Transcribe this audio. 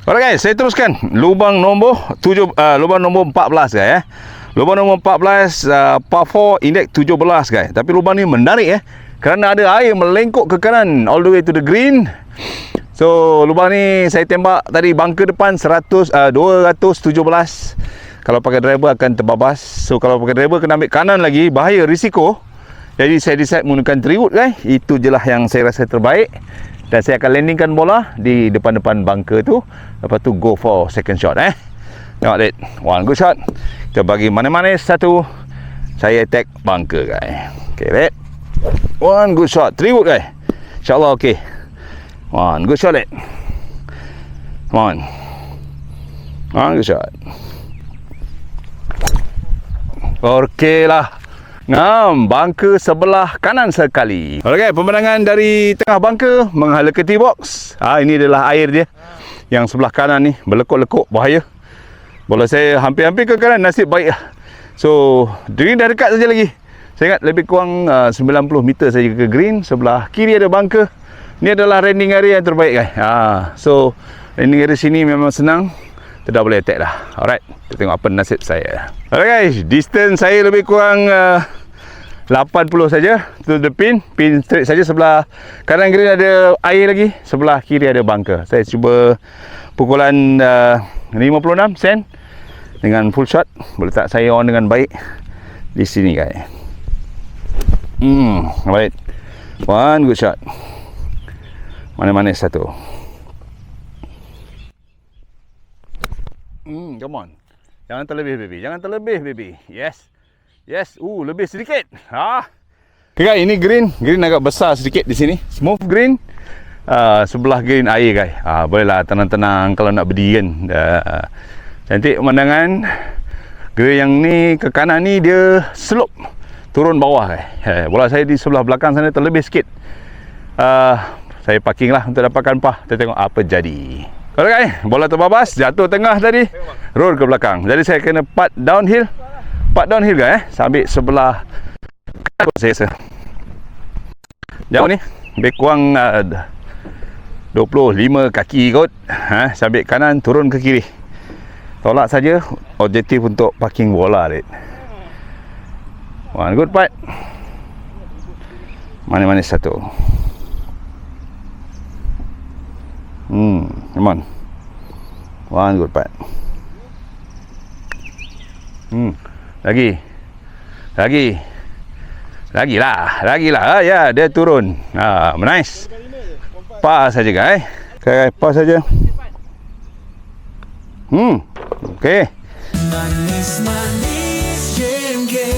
Alright guys, saya teruskan lubang nombor 14 guys. Lubang nombor 14 par 4 indeks 17 guys. Tapi lubang ni menarik kerana ada air melengkuk ke kanan all the way to the green. So lubang ni saya tembak tadi bunker depan 217. Kalau pakai driver akan terbabas. So kalau pakai driver kena ambil kanan lagi, bahaya, risiko. Jadi saya decide menggunakan 3 wood guys. Itu je lah yang saya rasa terbaik. Dan saya akan landingkan bola di depan-depan bunker tu. Lepas tu go for second shot Tengok Dek, one good shot. Kita bagi manis-manis satu. Saya attack bunker guys. Okay Dek, one good shot, 3 wood guys. InsyaAllah okay. One good shot Dek. Come on. One good shot. Okay lah. Ngam, bunker sebelah kanan sekali. Okey, pemandangan dari tengah bunker menghala ke tee box. Ini adalah air dia. Yang sebelah kanan ni berlekuk-lekuk, bahaya. Bola saya hampir-hampir ke kanan, nasib baik lah. So, green dah dekat saja lagi. Saya ingat lebih kurang 90 meter saja ke green. Sebelah kiri ada bunker. Ni adalah landing area yang terbaik guys. So, landing area sini memang senang. Tidak boleh attack dah. Alright, kita tengok apa nasib saya. Alright guys, distance saya lebih kurang 80 saja to the pin. Pin straight saja. Sebelah kanan green ada air lagi, sebelah kiri ada bunker. Saya cuba pukulan 56 sen dengan full shot. Boleh tak saya on dengan baik di sini guys. Baik. One good shot. Manis-manis satu. Come on. Jangan terlebih baby. Jangan terlebih baby. Yes. Yes. Lebih sedikit. Okay guys, ini green. Green agak besar sedikit di sini. Smooth green. Sebelah green air guys. Bolehlah tenang-tenang kalau nak berdiri kan. Cantik pemandangan. Green yang ni ke kanan ni dia slope. Turun bawah guys. Bola saya di sebelah belakang sana terlebih sikit. Saya parking lah untuk dapatkan pah. Kita tengok apa jadi. Alright guys, bola terbabas, jatuh tengah tadi, roll ke belakang. Jadi saya kena putt downhill guys. Sambil sebelah kanan saya rasa. Jauh ni, lebih kurang 25 kaki kot. Sambil kanan, turun ke kiri. Tolak saja, objektif untuk parking bola. One good putt. Manis-manis satu. Come on. One good putt. Lagi lah. Ya, dia turun. Nice. Pas saja guys. Okay, pas saja. Okay. Manis-manis jengke